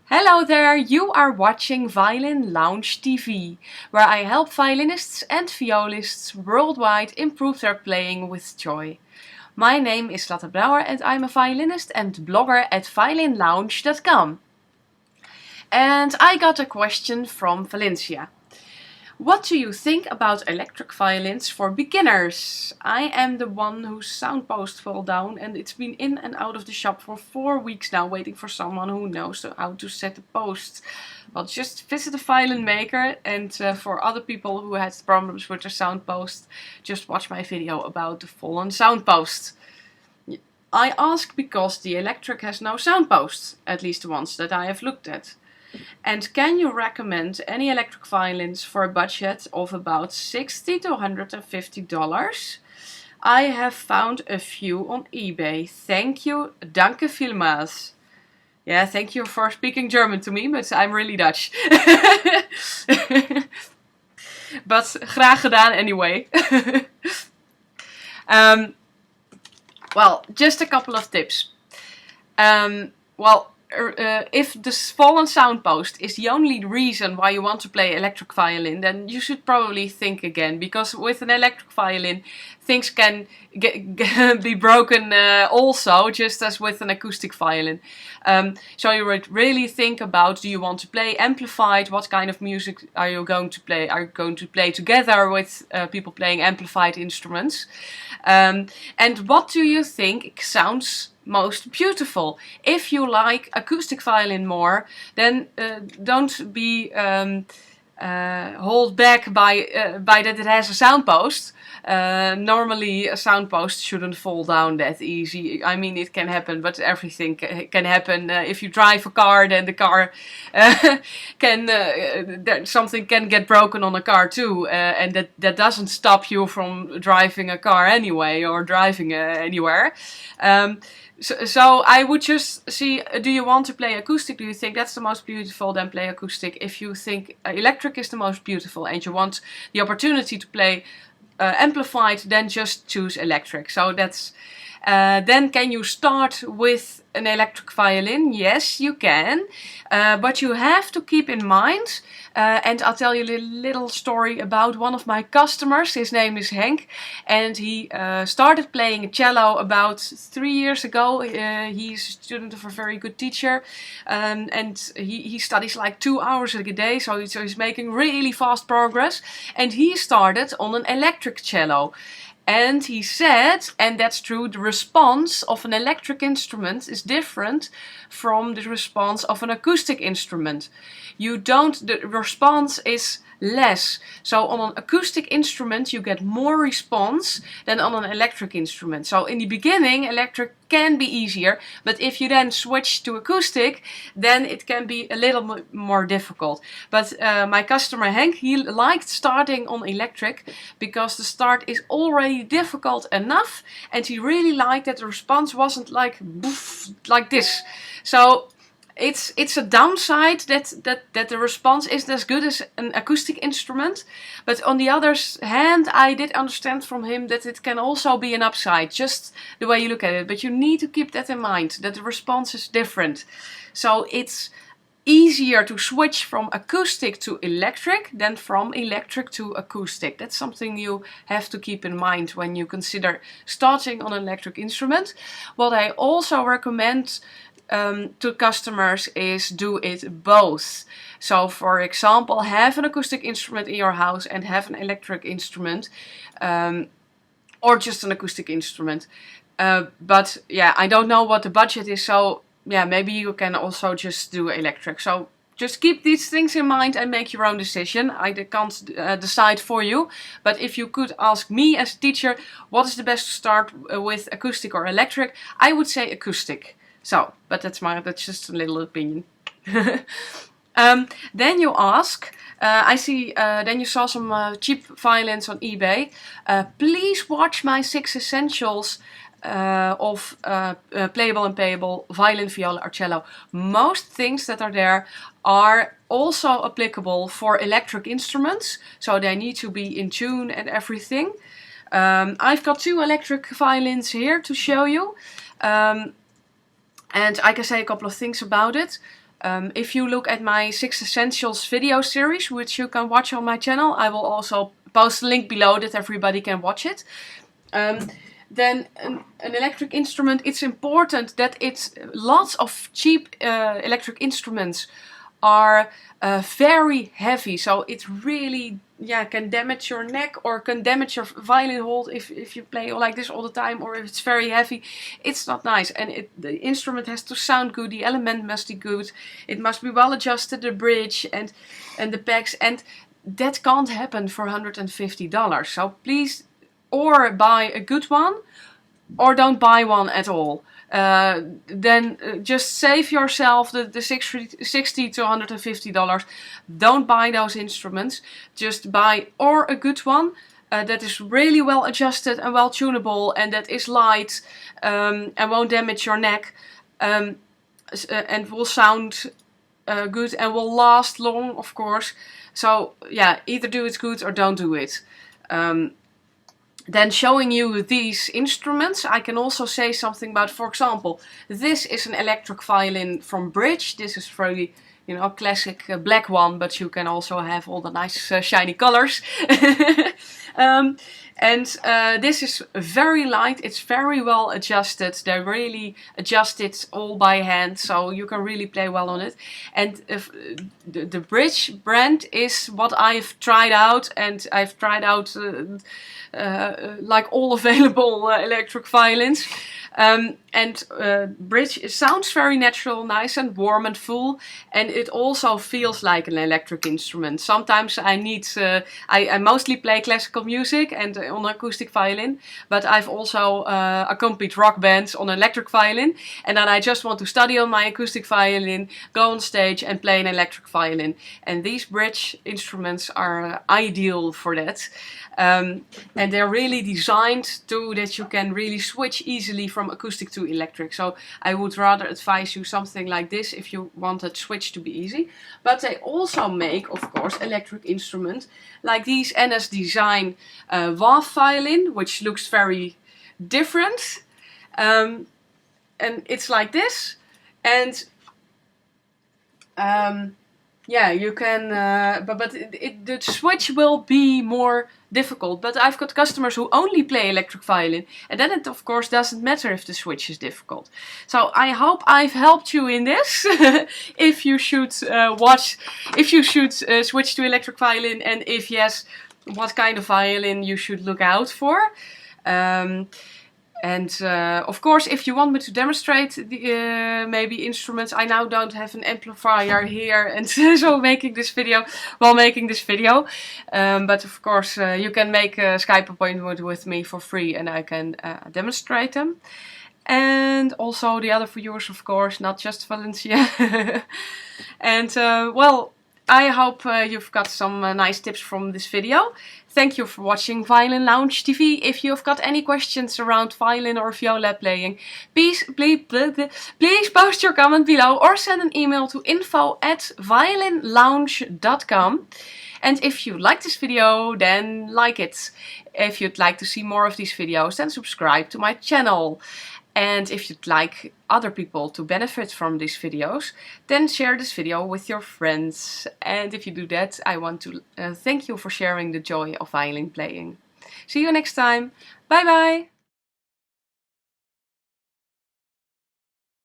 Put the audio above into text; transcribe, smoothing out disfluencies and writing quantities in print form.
Hello there, you are watching Violin Lounge TV, where I help violinists and violists worldwide improve their playing with joy. My name is Lotte Brouwer and I'm a violinist and blogger at violinlounge.com. And I got a question from Valencia. What do you think about electric violins for beginners? I am the one whose sound post fell down and it's been in and out of the shop for 4 weeks now, waiting for someone who knows how to set the post. Well, just visit a violin maker, and for other people who had problems with their sound post, just watch my video about the fallen sound post. I ask because the electric has no sound post, at least the ones that I have looked at. And can you recommend any electric violins for a budget of about $60 to $150? I have found a few on eBay. Thank you, danke vielmals. Yeah, thank you for speaking German to me, but I'm really Dutch. But graag gedaan anyway. Well, just a couple of tips. If the fallen sound post is the only reason why you want to play electric violin, then you should probably think again, because with an electric violin things can be broken also, just as with an acoustic violin. So you would really think about, do you want to play amplified? What kind of music are you going to play? Are you going to play together with people playing amplified instruments? And what do you think sounds most beautiful? If you like acoustic violin more, then don't be hold back by that it has a sound post. Normally a sound post shouldn't fall down that easy. I mean, it can happen, but everything can happen. If you drive a car, then the car something can get broken on a car too, and that doesn't stop you from driving a car anyway, or driving anywhere. So I would just see, do you want to play acoustic? Do you think that's the most beautiful? Then play acoustic. If you think electric is the most beautiful and you want the opportunity to play amplified, then just choose electric. So that's then can you start with an electric violin? Yes, you can, but you have to keep in mind, and I'll tell you a little story about one of my customers. His name is Henk, and he started playing cello about 3 years ago. He's a student of a very good teacher, and he studies like 2 hours a day, so he's making really fast progress, and he started on an electric cello. And he said, and that's true, the response of an electric instrument is different from the response of an acoustic instrument. The response is less. So on an acoustic instrument you get more response than on an electric instrument. So in the beginning electric can be easier, but if you then switch to acoustic, then it can be a little more difficult. But my customer Henk, he liked starting on electric because the start is already difficult enough, and he really liked that the response wasn't like boof, like this. So it's a downside that the response isn't as good as an acoustic instrument, but on the other hand, I did understand from him that it can also be an upside, just the way you look at it. But you need to keep that in mind, that the response is different. So it's easier to switch from acoustic to electric than from electric to acoustic. That's something you have to keep in mind when you consider starting on an electric instrument. What I also recommend to customers is do it both. So for example, have an acoustic instrument in your house and have an electric instrument, or just an acoustic instrument. But yeah, I don't know what the budget is, so yeah, maybe you can also just do electric. So just keep these things in mind and make your own decision. I can't decide for you, but if you could ask me as a teacher, what is the best to start with, acoustic or electric? I would say acoustic. So, but that's just a little opinion. Then you ask, then you saw some cheap violins on eBay. Please watch my 6 essentials of playable and payable violin, viola or cello. Most things that are there are also applicable for electric instruments, so they need to be in tune and everything. I've got 2 electric violins here to show you. And I can say a couple of things about it. If you look at my 6 Essentials video series, which you can watch on my channel, I will also post a link below that everybody can watch it. Then an electric instrument, it's important that it's lots of cheap electric instruments are very heavy, so it really can damage your neck or can damage your violin hold if you play like this all the time, or if it's very heavy. It's not nice, and the instrument has to sound good, the element must be good, it must be well adjusted, the bridge and the pegs, and that can't happen for $150. So please, or buy a good one or don't buy one at all. Then just save yourself the $60 to $150. Don't buy those instruments. Just buy or a good one that is really well adjusted and well tunable, and that is light and won't damage your neck, and will sound good and will last long, of course. So yeah, either do it good or don't do it. Then showing you these instruments, I can also say something about, for example, this is an electric violin from Bridge. This is very, classic black one, but you can also have all the nice shiny colors. This is very light, it's very well adjusted. They really adjust it all by hand, so you can really play well on it. And the Bridge brand is what I've tried out, and I've tried out like all available electric violins. Bridge sounds very natural, nice and warm and full, and it also feels like an electric instrument. Sometimes I need, I mostly play classical music and on acoustic violin, but I've also accompanied rock bands on electric violin, and then I just want to study on my acoustic violin, go on stage and play an electric violin. And these Bridge instruments are ideal for that. And they're really designed so that you can really switch easily from acoustic to electric. So I would rather advise you something like this if you want that switch to be easy. But they also make, of course, electric instruments like these NS Design WAV violin, which looks very different. And it's like this. And yeah, you can, but the switch will be more difficult. But I've got customers who only play electric violin, and then it of course doesn't matter if the switch is difficult. So I hope I've helped you in this. If you should switch to electric violin, and if yes, what kind of violin you should look out for. Of course, if you want me to demonstrate the, maybe instruments, I now don't have an amplifier here, and so making this video. But of course, you can make a Skype appointment with me for free, and I can demonstrate them. And also the other viewers, of course, not just Valencia. And well, I hope you've got some nice tips from this video. Thank you for watching Violin Lounge TV. If you've got any questions around violin or viola playing, please post your comment below or send an email to info@violinlounge.com. And if you like this video, then like it. If you'd like to see more of these videos, then subscribe to my channel. And if you'd like other people to benefit from these videos, then share this video with your friends. And if you do that, I want to thank you for sharing the joy of violin playing. See you next time. Bye bye!